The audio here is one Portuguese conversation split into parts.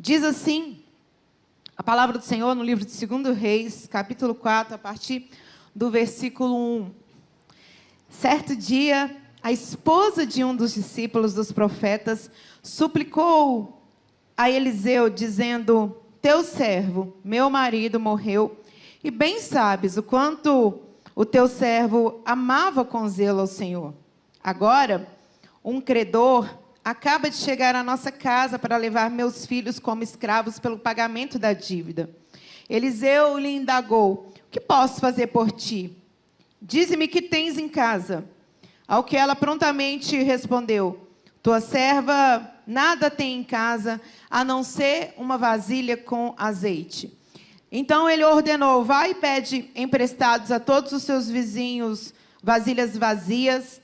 Diz assim a palavra do Senhor no livro de 2 Reis, capítulo 4, a partir do versículo 1. Certo dia, a esposa de um dos discípulos dos profetas suplicou a Eliseu, dizendo: teu servo, meu marido, morreu, e bem sabes o quanto o teu servo amava com zelo ao Senhor. Agora, um credor acaba de chegar à nossa casa para levar meus filhos como escravos pelo pagamento da dívida. Eliseu lhe indagou: o que posso fazer por ti? Dize-me que tens em casa. Ao que ela prontamente respondeu: tua serva nada tem em casa, a não ser uma vasilha com azeite. Então ele ordenou: vai e pede emprestados a todos os seus vizinhos vasilhas vazias,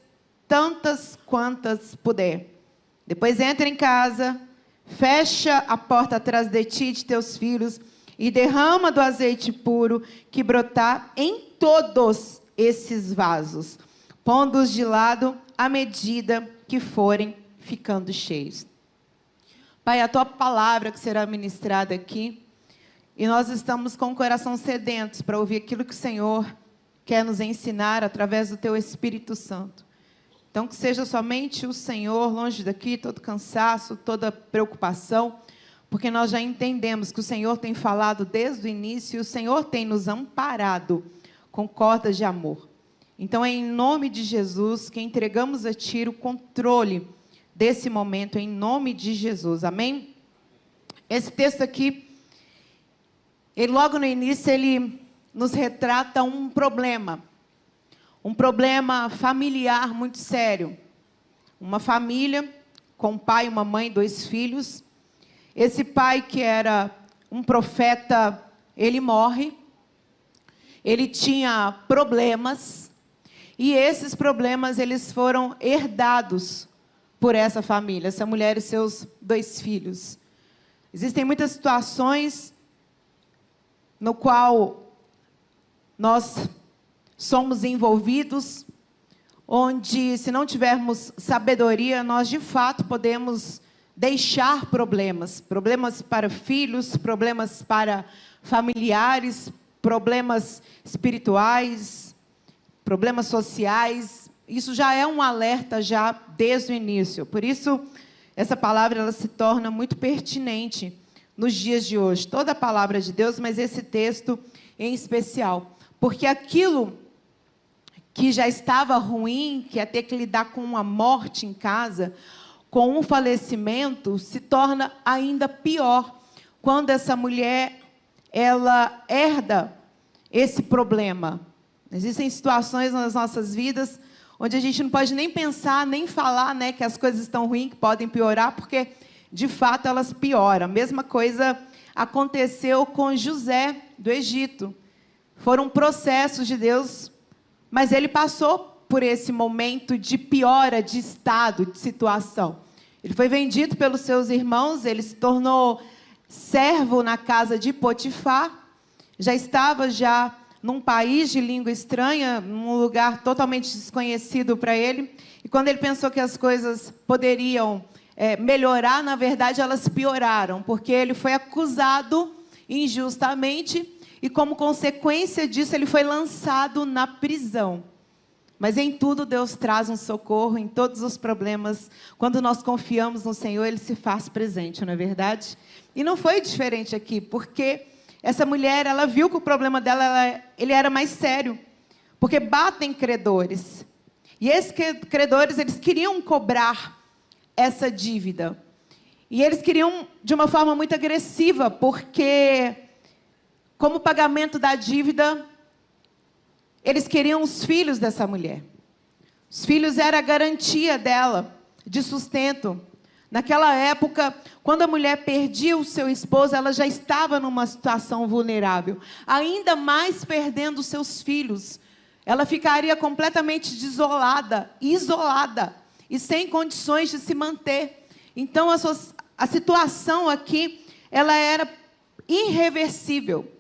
tantas quantas puder. Depois entra em casa, fecha a porta atrás de ti e de teus filhos, e derrama do azeite puro que brotar em todos esses vasos, pondo-os de lado à medida que forem ficando cheios. Pai, a tua palavra que será ministrada aqui, e nós estamos com o coração sedentos para ouvir aquilo que o Senhor quer nos ensinar através do teu Espírito Santo. Então, que seja somente o Senhor, longe daqui, todo cansaço, toda preocupação, porque nós já entendemos que o Senhor tem falado desde o início, e o Senhor tem nos amparado com cordas de amor. Então, é em nome de Jesus que entregamos a ti o controle desse momento, em nome de Jesus. Amém? Esse texto aqui, ele, logo no início, ele nos retrata um problema familiar muito sério. Uma família com um pai, uma mãe, 2 filhos. Esse pai, que era um profeta, ele morre. Ele tinha problemas, e esses problemas eles foram herdados por essa família, essa mulher e seus 2 filhos. Existem muitas situações no qual nós somos envolvidos, onde, se não tivermos sabedoria, nós de fato podemos deixar problemas para filhos, problemas para familiares, problemas espirituais, problemas sociais. Isso já é um alerta já desde o início. Por isso, essa palavra ela se torna muito pertinente nos dias de hoje. Toda a palavra de Deus, mas esse texto em especial. Porque aquilo que já estava ruim, que é ter que lidar com uma morte em casa, com um falecimento, se torna ainda pior quando essa mulher ela herda esse problema. Existem situações nas nossas vidas onde a gente não pode nem pensar, nem falar, né, que as coisas estão ruins, que podem piorar, porque, de fato, elas pioram. A mesma coisa aconteceu com José, do Egito. Foram processos de Deus, mas ele passou por esse momento de piora de estado, de situação. Ele foi vendido pelos seus irmãos, ele se tornou servo na casa de Potifar, já estava num país de língua estranha, num lugar totalmente desconhecido para ele, e quando ele pensou que as coisas poderiam melhorar, na verdade elas pioraram, porque ele foi acusado injustamente, e como consequência disso ele foi lançado na prisão. Mas em tudo Deus traz um socorro, em todos os problemas. Quando nós confiamos no Senhor, Ele se faz presente, não é verdade? E não foi diferente aqui, porque essa mulher, ela viu que o problema dela ele era mais sério. Porque batem credores. E esses credores, eles queriam cobrar essa dívida. E eles queriam de uma forma muito agressiva, porque, como pagamento da dívida, eles queriam os filhos dessa mulher. Os filhos eram a garantia dela, de sustento. Naquela época, quando a mulher perdia o seu esposo, ela já estava numa situação vulnerável. Ainda mais perdendo os seus filhos. Ela ficaria completamente desolada, isolada, e sem condições de se manter. Então, a situação aqui, ela era irreversível.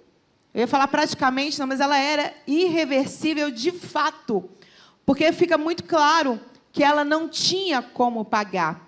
Eu ia falar praticamente, não, mas ela era irreversível de fato. Porque fica muito claro que ela não tinha como pagar.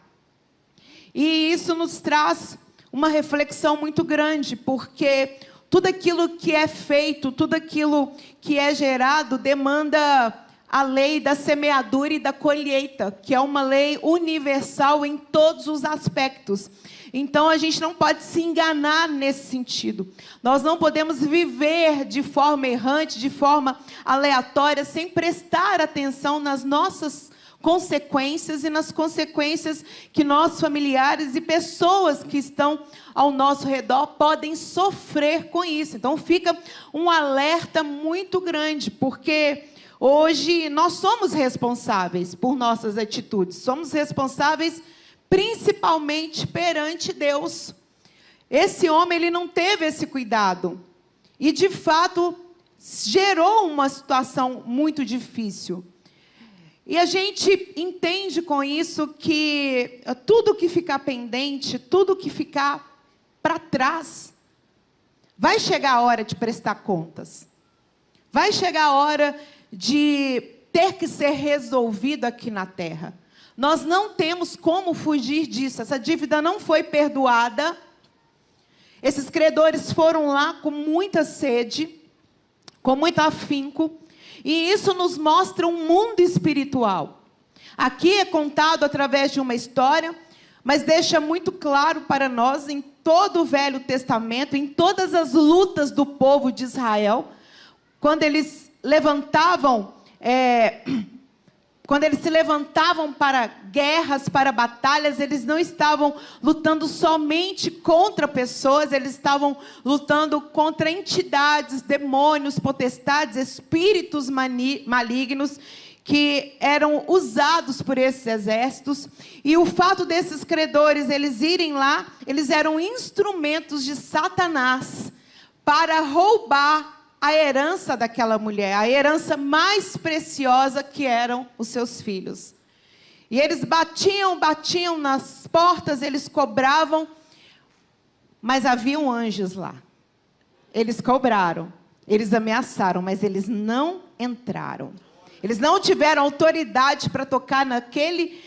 E isso nos traz uma reflexão muito grande, porque tudo aquilo que é feito, tudo aquilo que é gerado, demanda a lei da semeadura e da colheita, que é uma lei universal em todos os aspectos. Então, a gente não pode se enganar nesse sentido. Nós não podemos viver de forma errante, de forma aleatória, sem prestar atenção nas nossas consequências e nas consequências que nossos familiares e pessoas que estão ao nosso redor podem sofrer com isso. Então, fica um alerta muito grande, porque hoje nós somos responsáveis por nossas atitudes, somos responsáveis principalmente perante Deus. Esse homem, ele não teve esse cuidado. E, de fato, gerou uma situação muito difícil. E a gente entende com isso que tudo que ficar pendente, tudo que ficar para trás, vai chegar a hora de prestar contas. Vai chegar a hora de ter que ser resolvido aqui na terra. Nós não temos como fugir disso. Essa dívida não foi perdoada. Esses credores foram lá com muita sede, com muito afinco. E isso nos mostra um mundo espiritual. Aqui é contado através de uma história, mas deixa muito claro para nós, em todo o Velho Testamento, em todas as lutas do povo de Israel, quando eles se levantavam para guerras, para batalhas, eles não estavam lutando somente contra pessoas, eles estavam lutando contra entidades, demônios, potestades, espíritos malignos, que eram usados por esses exércitos. E o fato desses credores, eles irem lá, eles eram instrumentos de Satanás para roubar a herança daquela mulher, a herança mais preciosa, que eram os seus filhos. E eles batiam nas portas, eles cobravam, mas haviam anjos lá. Eles cobraram, eles ameaçaram, mas eles não entraram. Eles não tiveram autoridade para tocar naquele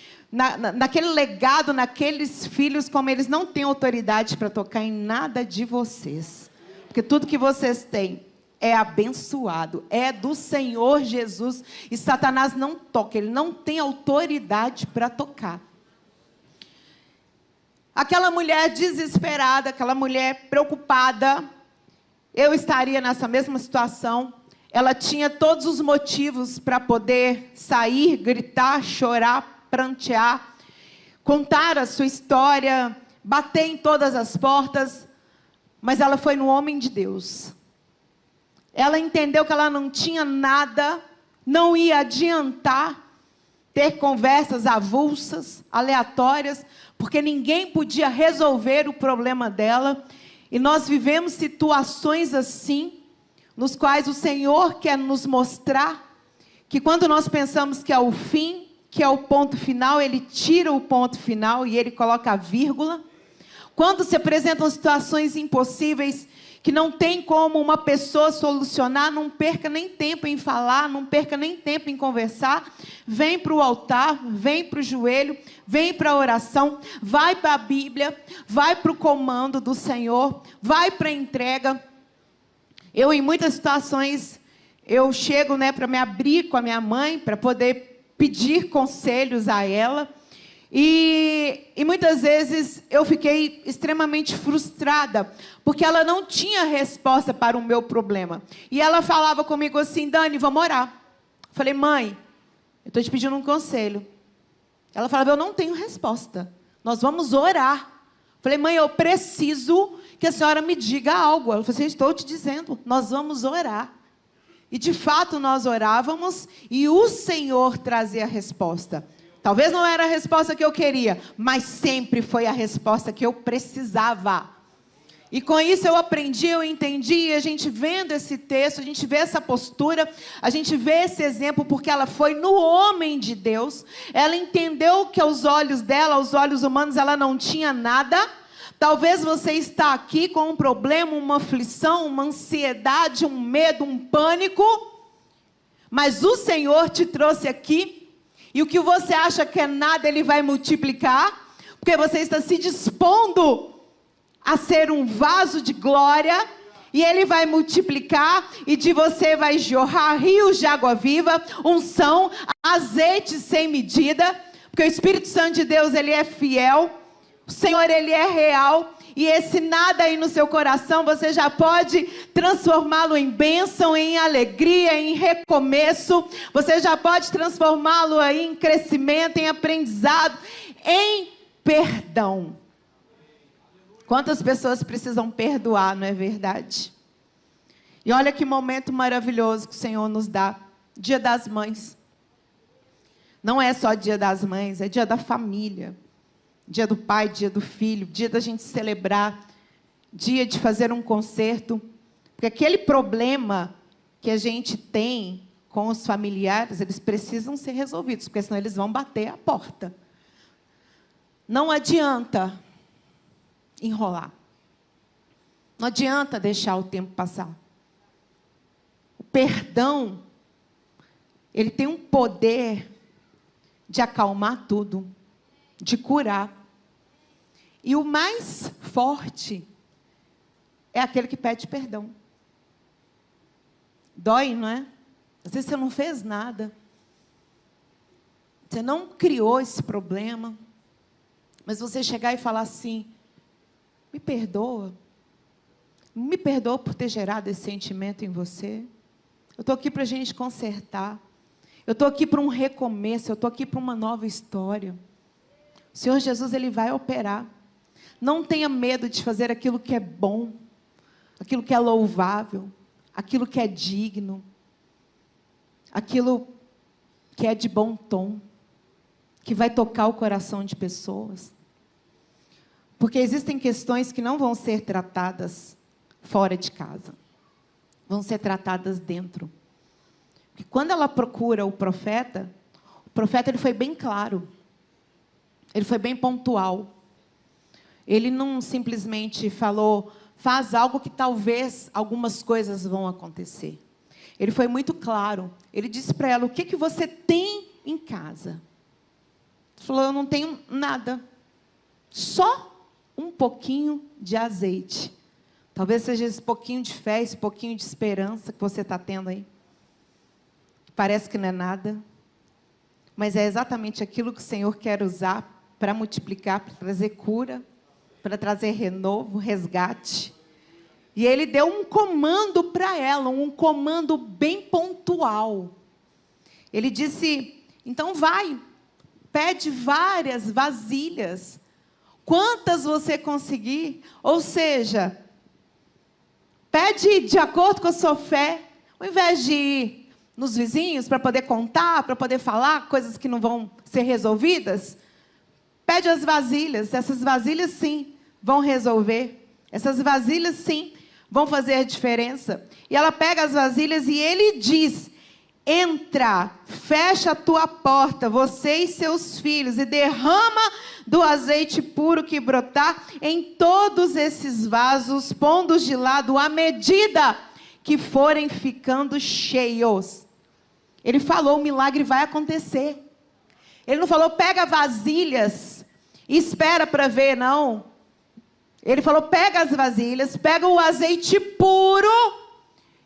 legado, naqueles filhos, como eles não têm autoridade para tocar em nada de vocês. Porque tudo que vocês têm é abençoado, é do Senhor Jesus, e Satanás não toca, ele não tem autoridade para tocar. Aquela mulher desesperada, aquela mulher preocupada, eu estaria nessa mesma situação. Ela tinha todos os motivos para poder sair, gritar, chorar, prantear, contar a sua história, bater em todas as portas, mas ela foi no homem de Deus. Ela entendeu que ela não tinha nada, não ia adiantar ter conversas avulsas, aleatórias, porque ninguém podia resolver o problema dela. E nós vivemos situações assim, nos quais o Senhor quer nos mostrar que quando nós pensamos que é o fim, que é o ponto final, Ele tira o ponto final e Ele coloca a vírgula. Quando se apresentam situações impossíveis, que não tem como uma pessoa solucionar, não perca nem tempo em falar, não perca nem tempo em conversar, vem para o altar, vem para o joelho, vem para a oração, vai para a Bíblia, vai para o comando do Senhor, vai para a entrega. Eu, em muitas situações, eu chego, para me abrir com a minha mãe, para poder pedir conselhos a ela. E muitas vezes eu fiquei extremamente frustrada, porque ela não tinha resposta para o meu problema. E ela falava comigo assim: Dani, vamos orar. Eu falei: mãe, eu estou te pedindo um conselho. Ela falava: eu não tenho resposta, nós vamos orar. Eu falei: mãe, eu preciso que a senhora me diga algo. Ela falou assim: estou te dizendo, nós vamos orar. E de fato nós orávamos e o Senhor trazia a resposta. Talvez não era a resposta que eu queria, mas sempre foi a resposta que eu precisava. E com isso eu aprendi, eu entendi, e a gente vendo esse texto, a gente vê essa postura, a gente vê esse exemplo, porque ela foi no homem de Deus. Ela entendeu que aos olhos dela, aos olhos humanos, ela não tinha nada. Talvez você está aqui com um problema, uma aflição, uma ansiedade, um medo, um pânico, mas o Senhor te trouxe aqui. E o que você acha que é nada, Ele vai multiplicar, porque você está se dispondo a ser um vaso de glória, e Ele vai multiplicar, e de você vai jorrar rios de água viva, unção, azeite sem medida, porque o Espírito Santo de Deus, Ele é fiel, o Senhor, Ele é real, e esse nada aí no seu coração, você já pode transformá-lo em bênção, em alegria, em recomeço, você já pode transformá-lo aí em crescimento, em aprendizado, em perdão. Quantas pessoas precisam perdoar, não é verdade? E olha que momento maravilhoso que o Senhor nos dá. Dia das Mães. Não é só Dia das Mães, é dia da família. Dia do pai, dia do filho, dia da gente celebrar. Dia de fazer um concerto. Porque aquele problema que a gente tem com os familiares, eles precisam ser resolvidos, porque senão eles vão bater a porta. Não adianta enrolar. Não adianta deixar o tempo passar. O perdão, ele tem um poder de acalmar tudo, de curar. E o mais forte é aquele que pede perdão. Dói, não é? Às vezes você não fez nada. Você não criou esse problema. Mas você chegar e falar assim: me perdoa por ter gerado esse sentimento em você. Eu estou aqui para a gente consertar. Eu estou aqui para um recomeço, eu estou aqui para uma nova história. O Senhor Jesus, Ele vai operar. Não tenha medo de fazer aquilo que é bom, aquilo que é louvável, aquilo que é digno, aquilo que é de bom tom, que vai tocar o coração de pessoas. Porque existem questões que não vão ser tratadas fora de casa. Vão ser tratadas dentro. Porque quando ela procura o profeta ele foi bem claro. Ele foi bem pontual. Ele não simplesmente falou, faz algo que talvez algumas coisas vão acontecer. Ele foi muito claro. Ele disse para ela, o que você tem em casa? Ela falou, eu não tenho nada. Só um pouquinho de azeite. Talvez seja esse pouquinho de fé, esse pouquinho de esperança que você está tendo aí. Parece que não é nada. Mas é exatamente aquilo que o Senhor quer usar para multiplicar, para trazer cura, para trazer renovo, resgate. E Ele deu um comando para ela, um comando bem pontual. Ele disse, então vai, pede várias vasilhas. Quantas você conseguir, ou seja, pede de acordo com a sua fé, ao invés de ir nos vizinhos para poder contar, para poder falar coisas que não vão ser resolvidas, pede as vasilhas. Essas vasilhas sim vão resolver, essas vasilhas sim vão fazer a diferença. E ela pega as vasilhas e Ele diz, entra, fecha a tua porta, você e seus filhos, e derrama do azeite puro que brotar em todos esses vasos, pondo-os de lado à medida que forem ficando cheios. Ele falou, o milagre vai acontecer. Ele não falou, pega vasilhas e espera para ver, não. Ele falou, pega as vasilhas, pega o azeite puro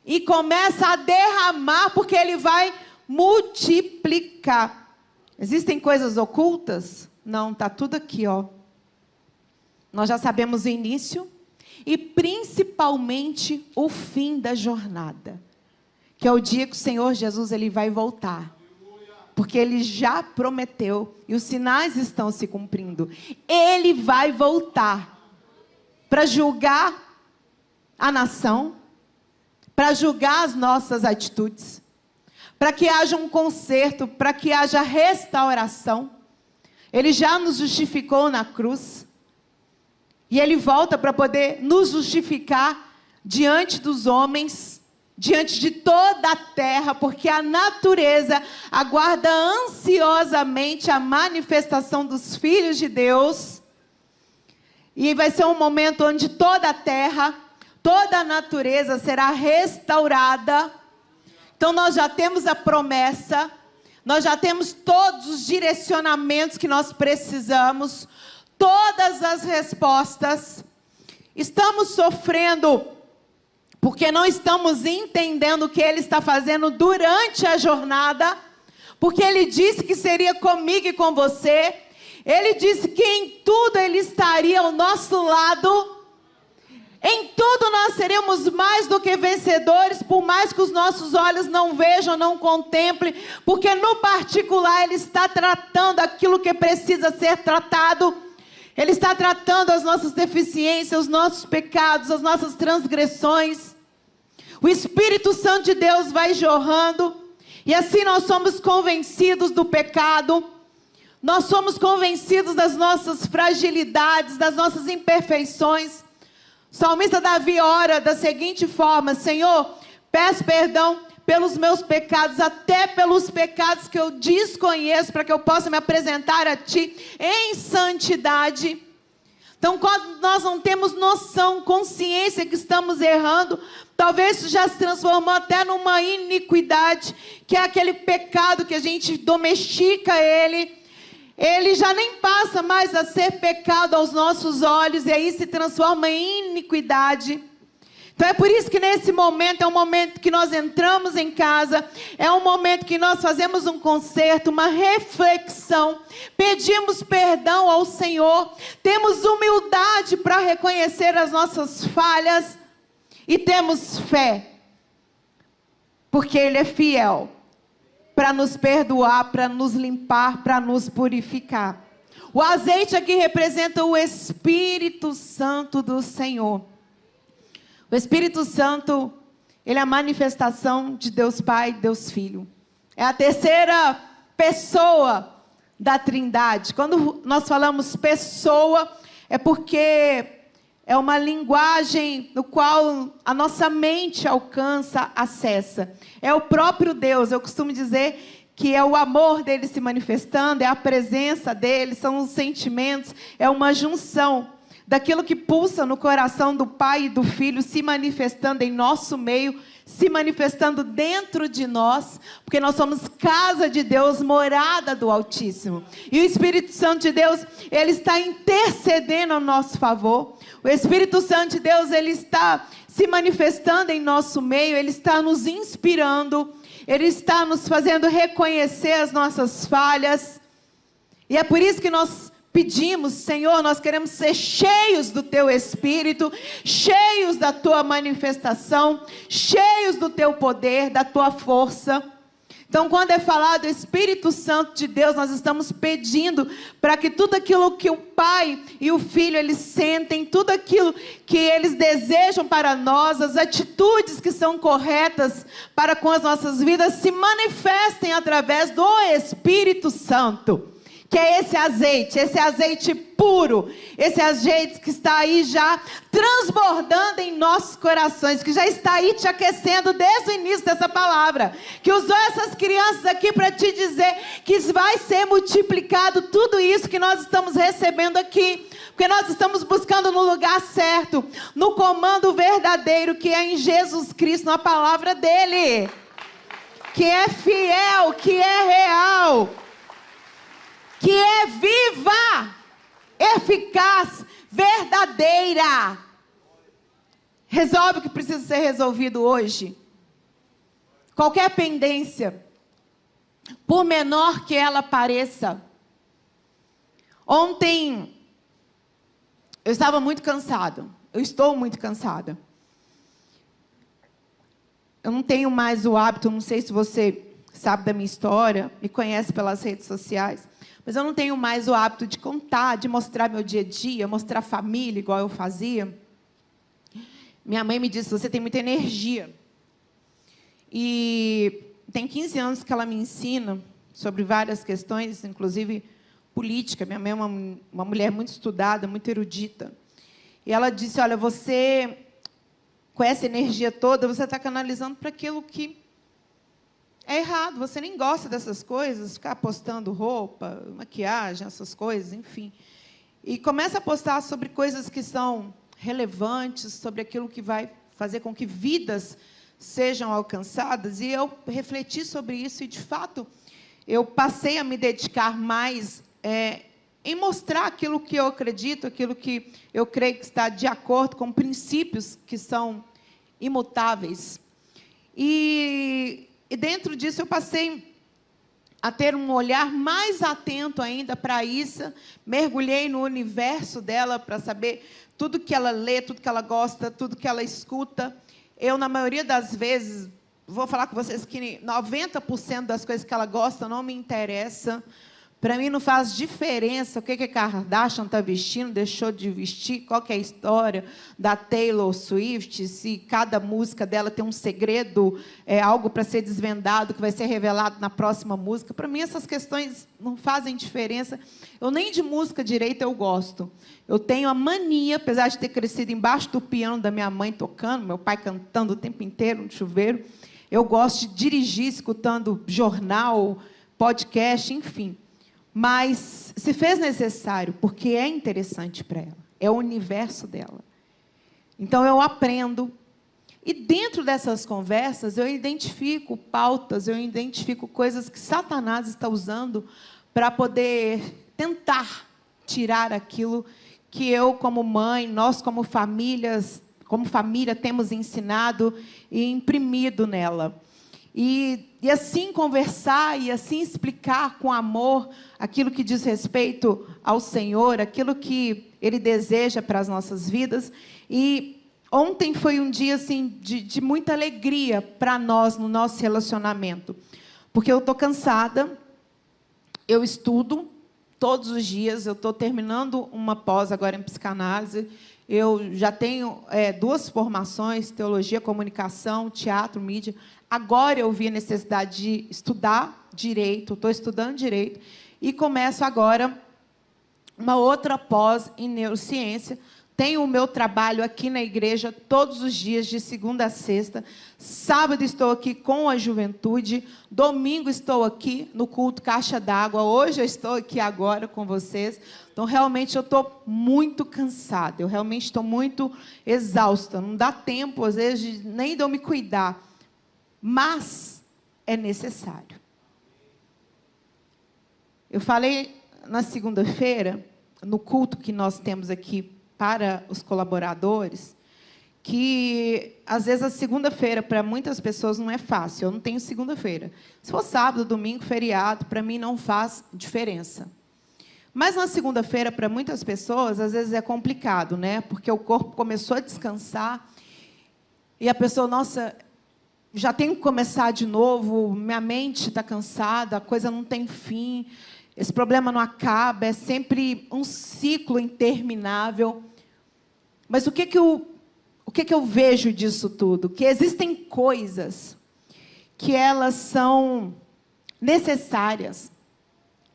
e começa a derramar, porque Ele vai multiplicar. Existem coisas ocultas? Não, está tudo aqui, ó. Nós já sabemos o início e principalmente o fim da jornada, que é o dia que o Senhor Jesus Ele vai voltar. Porque Ele já prometeu e os sinais estão se cumprindo. Ele vai voltar para julgar a nação, para julgar as nossas atitudes, para que haja um conserto, para que haja restauração. Ele já nos justificou na cruz. E Ele volta para poder nos justificar diante dos homens, diante de toda a terra, porque a natureza aguarda ansiosamente a manifestação dos filhos de Deus. E vai ser um momento onde toda a terra, toda a natureza será restaurada. Então nós já temos a promessa, nós já temos todos os direcionamentos que nós precisamos, todas as respostas. estamos sofrendo porque não estamos entendendo o que Ele está fazendo durante a jornada, porque Ele disse que seria comigo e com você. Ele disse que em tudo Ele estaria ao nosso lado. Em tudo nós seremos mais do que vencedores, por mais que os nossos olhos não vejam, não contemplem, porque no particular Ele está tratando aquilo que precisa ser tratado. Ele está tratando as nossas deficiências, os nossos pecados, as nossas transgressões. O Espírito Santo de Deus vai jorrando, e assim nós somos convencidos do pecado, nós somos convencidos das nossas fragilidades, das nossas imperfeições. O salmista Davi ora da seguinte forma: Senhor, peço perdão pelos meus pecados, até pelos pecados que eu desconheço, para que eu possa me apresentar a Ti em santidade. Então, quando nós não temos noção, consciência que estamos errando, talvez isso já se transformou até numa iniquidade, que é aquele pecado que a gente domestica ele já nem passa mais a ser pecado aos nossos olhos, e aí se transforma em iniquidade. Então é por isso que nesse momento, é um momento que nós entramos em casa, é um momento que nós fazemos um concerto, uma reflexão, pedimos perdão ao Senhor, temos humildade para reconhecer as nossas falhas, e temos fé, porque Ele é fiel para nos perdoar, para nos limpar, para nos purificar. O azeite aqui representa o Espírito Santo do Senhor. O Espírito Santo, ele é a manifestação de Deus Pai e Deus Filho. É a terceira pessoa da Trindade. Quando nós falamos pessoa, é porque é uma linguagem no qual a nossa mente alcança, acessa. É o próprio Deus. Eu costumo dizer que é o amor dele se manifestando, é a presença dele, são os sentimentos, é uma junção daquilo que pulsa no coração do Pai e do Filho, se manifestando em nosso meio, se manifestando dentro de nós, porque nós somos casa de Deus, morada do Altíssimo. E o Espírito Santo de Deus, ele está intercedendo a nosso favor. O Espírito Santo de Deus, ele está se manifestando em nosso meio, ele está nos inspirando, ele está nos fazendo reconhecer as nossas falhas. E é por isso que nós pedimos: Senhor, nós queremos ser cheios do Teu Espírito, cheios da Tua manifestação, cheios do Teu poder, da Tua força. Então, quando é falado do Espírito Santo de Deus, nós estamos pedindo para que tudo aquilo que o Pai e o Filho, eles sentem, tudo aquilo que eles desejam para nós, as atitudes que são corretas para com as nossas vidas, se manifestem através do Espírito Santo. Que é esse azeite puro, esse azeite que está aí já transbordando em nossos corações, que já está aí te aquecendo desde o início dessa palavra, que usou essas crianças aqui para te dizer que vai ser multiplicado tudo isso que nós estamos recebendo aqui, porque nós estamos buscando no lugar certo, no comando verdadeiro, que é em Jesus Cristo, na palavra dele, que é fiel, que é real, que é viva, eficaz, verdadeira. Resolve o que precisa ser resolvido hoje. Qualquer pendência, por menor que ela pareça. Ontem, eu estava muito cansada. Eu estou muito cansada. Eu não tenho mais o hábito, não sei se você sabe da minha história, me conhece pelas redes sociais, mas eu não tenho mais o hábito de contar, de mostrar meu dia a dia, mostrar a família, igual eu fazia. Minha mãe me disse: você tem muita energia. E tem 15 anos que ela me ensina sobre várias questões, inclusive política. Minha mãe é uma mulher muito estudada, muito erudita. E ela disse: olha, você, com essa energia toda, você está canalizando para aquilo que é errado. Você nem gosta dessas coisas, ficar postando roupa, maquiagem, essas coisas, enfim. E começa a postar sobre coisas que são relevantes, sobre aquilo que vai fazer com que vidas sejam alcançadas. E eu refleti sobre isso e, de fato, eu passei a me dedicar mais em mostrar aquilo que eu acredito, aquilo que eu creio que está de acordo com princípios que são imutáveis. E dentro disso eu passei a ter um olhar mais atento ainda para Issa, mergulhei no universo dela para saber tudo que ela lê, tudo que ela gosta, tudo que ela escuta. Eu, na maioria das vezes, vou falar com vocês que 90% das coisas que ela gosta não me interessa. Para mim não faz diferença o que a Kardashian está vestindo, deixou de vestir, qual que é a história da Taylor Swift, se cada música dela tem um segredo, algo para ser desvendado, que vai ser revelado na próxima música. Para mim essas questões não fazem diferença. Eu nem de música direita eu gosto. Eu tenho a mania, apesar de ter crescido embaixo do piano da minha mãe tocando, meu pai cantando o tempo inteiro no chuveiro, eu gosto de dirigir escutando jornal, podcast, enfim. Mas se fez necessário, porque é interessante para ela. É o universo dela. Então, eu aprendo. E dentro dessas conversas, eu identifico pautas, eu identifico coisas que Satanás está usando para poder tentar tirar aquilo que eu, como mãe, nós, como família, temos ensinado e imprimido nela. E assim conversar, e assim explicar com amor aquilo que diz respeito ao Senhor, aquilo que Ele deseja para as nossas vidas. E ontem foi um dia assim, de muita alegria para nós, no nosso relacionamento. Porque eu estou cansada, eu estudo todos os dias, eu estou terminando uma pós agora em psicanálise, eu já tenho 2 formações, teologia, comunicação, teatro, mídia. Agora eu vi a necessidade de estudar direito, estou estudando direito, e começo agora uma outra pós em neurociência. Tenho o meu trabalho aqui na igreja todos os dias, de segunda a sexta. Sábado estou aqui com a juventude. Domingo estou aqui no culto Caixa d'Água. Hoje eu estou aqui agora com vocês. Então, realmente, eu estou muito cansada. Eu realmente estou muito exausta. Não dá tempo, às vezes, nem de eu me cuidar. Mas é necessário. Eu falei na segunda-feira, no culto que nós temos aqui para os colaboradores, que às vezes a segunda-feira para muitas pessoas não é fácil. Eu não tenho segunda-feira. Se for sábado, domingo, feriado, para mim não faz diferença. Mas na segunda-feira, para muitas pessoas, às vezes é complicado, né? Porque o corpo começou a descansar e a pessoa, nossa, já tenho que começar de novo, minha mente está cansada, a coisa não tem fim, esse problema não acaba, é sempre um ciclo interminável. Mas o que eu vejo disso tudo? Que existem coisas que elas são necessárias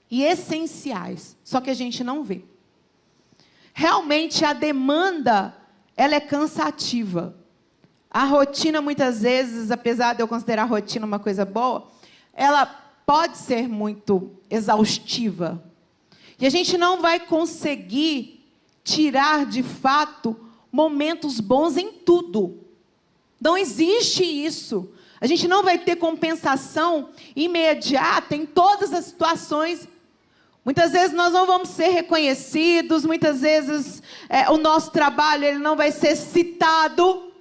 e essenciais, só que a gente não vê. Realmente a demanda, ela é cansativa. A rotina, muitas vezes, apesar de eu considerar a rotina uma coisa boa, ela pode ser muito exaustiva. E a gente não vai conseguir tirar, de fato, momentos bons em tudo. Não existe isso. A gente não vai ter compensação imediata em todas as situações. Muitas vezes nós não vamos ser reconhecidos, muitas vezes o nosso trabalho ele não vai ser citado.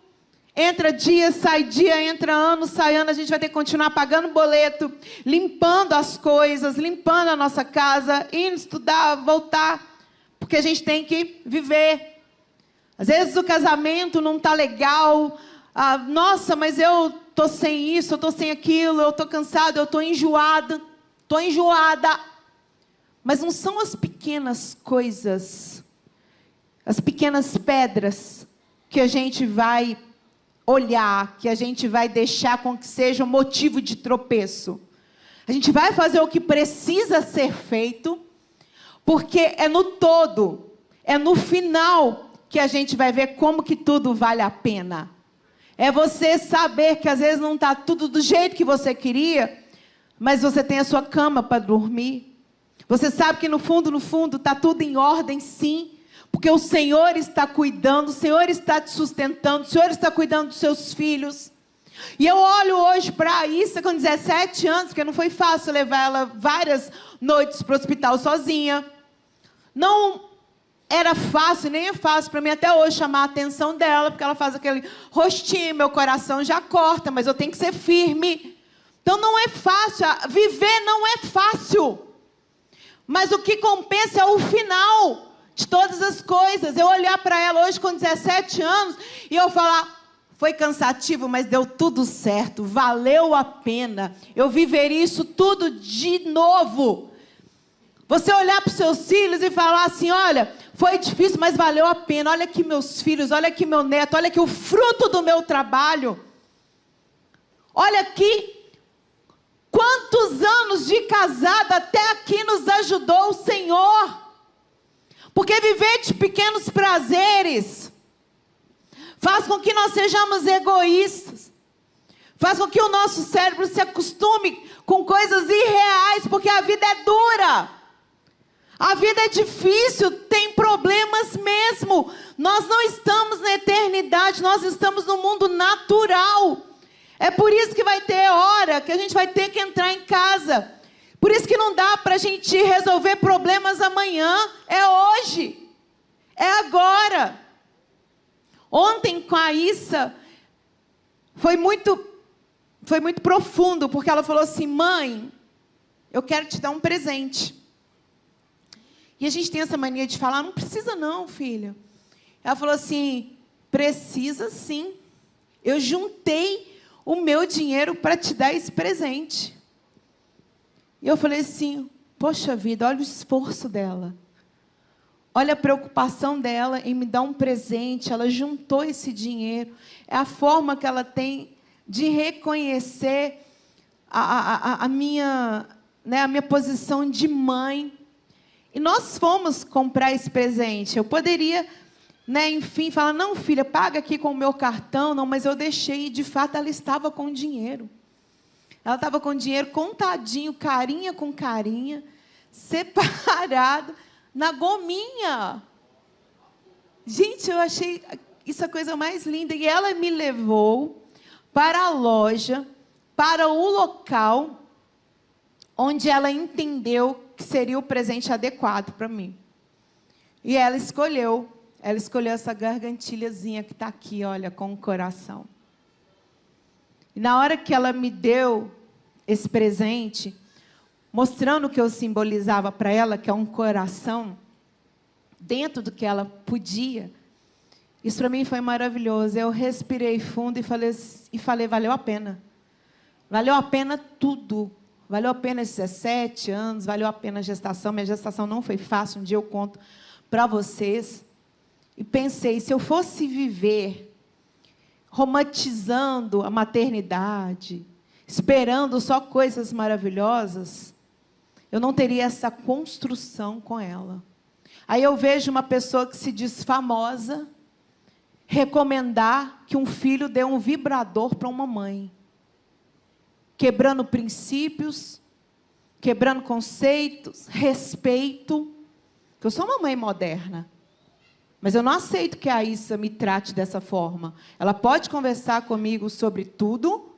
Entra dia, sai dia, entra ano, sai ano, a gente vai ter que continuar pagando boleto, limpando as coisas, limpando a nossa casa, indo estudar, voltar, porque a gente tem que viver. Às vezes o casamento não está legal, nossa, mas eu estou sem isso, eu estou sem aquilo, eu estou cansada, eu estou enjoada, Mas não são as pequenas coisas, as pequenas pedras que a gente vai olhar, que a gente vai deixar com que seja um motivo de tropeço. A gente vai fazer o que precisa ser feito, porque é no todo, é no final que a gente vai ver como que tudo vale a pena. É você saber que às vezes não está tudo do jeito que você queria, mas você tem a sua cama para dormir. Você sabe que no fundo está tudo em ordem, sim. Porque o Senhor está cuidando, o Senhor está te sustentando, o Senhor está cuidando dos seus filhos. E eu olho hoje para a Issa com 17 anos, porque não foi fácil levar ela várias noites para o hospital sozinha. Não era fácil, nem é fácil para mim até hoje chamar a atenção dela, porque ela faz aquele rostinho, meu coração já corta, mas eu tenho que ser firme. Então não é fácil, viver não é fácil. Mas o que compensa é o final de todas as coisas. Eu olhar para ela hoje com 17 anos e eu falar, foi cansativo, mas deu tudo certo, valeu a pena. Eu viveria isso tudo de novo. Você olhar para os seus filhos e falar assim, olha, foi difícil, mas valeu a pena. Olha aqui meus filhos, olha aqui meu neto, olha aqui o fruto do meu trabalho. Olha aqui quantos anos de casada até aqui nos ajudou o Senhor. Porque viver de pequenos prazeres faz com que nós sejamos egoístas. Faz com que o nosso cérebro se acostume com coisas irreais, porque a vida é dura. A vida é difícil, tem problemas mesmo. Nós não estamos na eternidade, nós estamos no mundo natural. É por isso que vai ter hora que a gente vai ter que entrar em casa. Por isso que não dá para a gente resolver problemas amanhã. É hoje. É agora. Ontem com a Issa, foi muito profundo, porque ela falou assim, mãe, eu quero te dar um presente. E a gente tem essa mania de falar, não precisa não, filha. Ela falou assim, precisa sim. Eu juntei o meu dinheiro para te dar esse presente. E eu falei assim, poxa vida, olha o esforço dela. Olha a preocupação dela em me dar um presente. Ela juntou esse dinheiro. É a forma que ela tem de reconhecer a minha posição de mãe. E nós fomos comprar esse presente. Eu poderia, enfim, falar, não, filha, paga aqui com o meu cartão. Não, mas eu deixei. E, de fato, ela estava com dinheiro. Ela estava com dinheiro contadinho, carinha com carinha, separado, na gominha. Gente, eu achei isso a coisa mais linda. E ela me levou para a loja, para o local onde ela entendeu que seria o presente adequado para mim. E ela escolheu essa gargantilhazinha que está aqui, olha, com o coração. E na hora que ela me deu esse presente, mostrando o que eu simbolizava para ela, que é um coração, dentro do que ela podia, isso para mim foi maravilhoso. Eu respirei fundo e falei, valeu a pena. Valeu a pena tudo. Valeu a pena esses 17 anos, valeu a pena a gestação. Minha gestação não foi fácil, um dia eu conto para vocês. E pensei, se eu fosse viver romantizando a maternidade, esperando só coisas maravilhosas, eu não teria essa construção com ela. Aí eu vejo uma pessoa que se diz famosa recomendar que um filho dê um vibrador para uma mãe. Quebrando princípios, quebrando conceitos, respeito. Eu sou uma mãe moderna, mas eu não aceito que a Issa me trate dessa forma. Ela pode conversar comigo sobre tudo,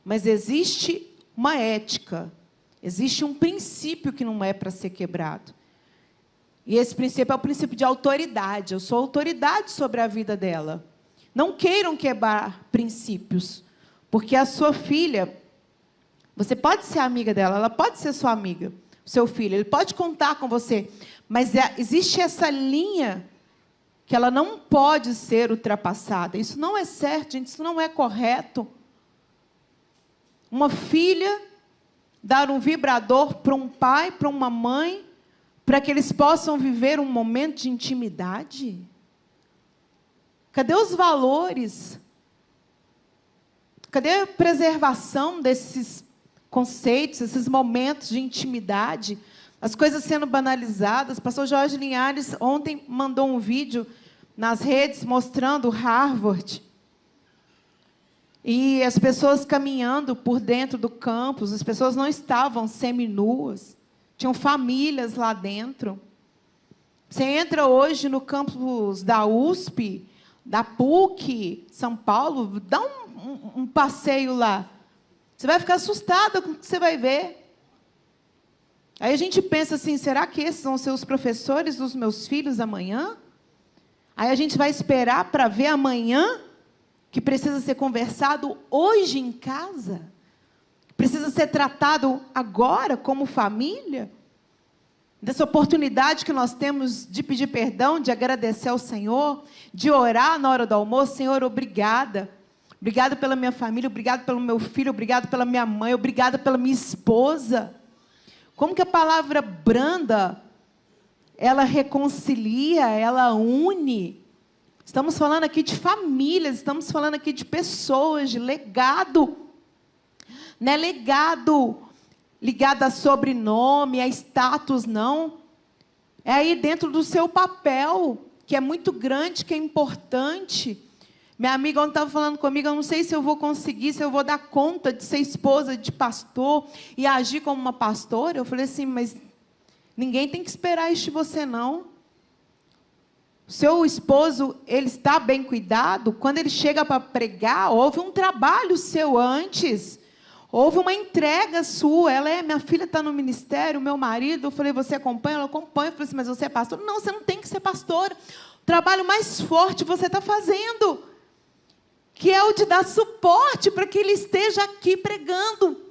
mas existe uma ética, existe um princípio que não é para ser quebrado. E esse princípio é o princípio de autoridade. Eu sou autoridade sobre a vida dela. Não queiram quebrar princípios, porque a sua filha, você pode ser amiga dela, ela pode ser sua amiga, o seu filho, ele pode contar com você, mas existe essa linha que ela não pode ser ultrapassada. Isso não é certo, gente, isso não é correto. Uma filha dar um vibrador para um pai, para uma mãe, para que eles possam viver um momento de intimidade? Cadê os valores? Cadê a preservação desses conceitos, esses momentos de intimidade? As coisas sendo banalizadas. O pastor Jorge Linhares ontem mandou um vídeo nas redes mostrando Harvard. E as pessoas caminhando por dentro do campus, as pessoas não estavam seminuas. Tinham famílias lá dentro. Você entra hoje no campus da USP, da PUC, São Paulo, dá um passeio lá. Você vai ficar assustada com o que você vai ver. Aí a gente pensa assim, será que esses vão ser os professores dos meus filhos amanhã? Aí a gente vai esperar para ver amanhã, que precisa ser conversado hoje em casa? Precisa ser tratado agora como família? Dessa oportunidade que nós temos de pedir perdão, de agradecer ao Senhor, de orar na hora do almoço. Senhor, obrigada. Obrigada pela minha família, obrigado pelo meu filho, obrigado pela minha mãe, obrigada pela minha esposa. Como que a palavra branda, ela reconcilia, ela une. Estamos falando aqui de famílias, estamos falando aqui de pessoas, de legado. Não é legado ligado a sobrenome, a status, não. É aí dentro do seu papel, que é muito grande, que é importante. Minha amiga ontem estava falando comigo, eu não sei se eu vou conseguir, se eu vou dar conta de ser esposa de pastor e agir como uma pastora. Eu falei assim, mas ninguém tem que esperar isso de você, não. Seu esposo, ele está bem cuidado? Quando ele chega para pregar, houve um trabalho seu antes. Houve uma entrega sua. Minha filha está no ministério, meu marido. Eu falei, você acompanha? Ela acompanha. Eu falei assim, mas você é pastor? Não, você não tem que ser pastora. O trabalho mais forte você está fazendo, que é o de dar suporte para que ele esteja aqui pregando.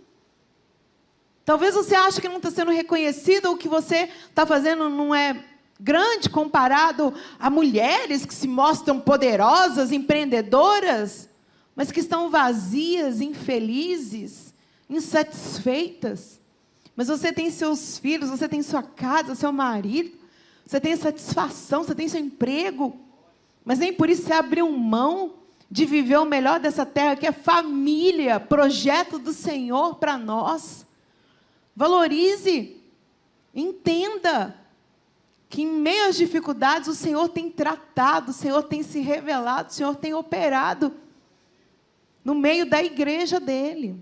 Talvez você ache que não está sendo reconhecido, ou que você está fazendo não é grande comparado a mulheres que se mostram poderosas, empreendedoras, mas que estão vazias, infelizes, insatisfeitas. Mas você tem seus filhos, você tem sua casa, seu marido, você tem satisfação, você tem seu emprego, mas nem por isso você abriu mão de viver o melhor dessa terra, que é família, projeto do Senhor para nós. Valorize, entenda que em meio às dificuldades o Senhor tem tratado, o Senhor tem se revelado, o Senhor tem operado no meio da igreja dele.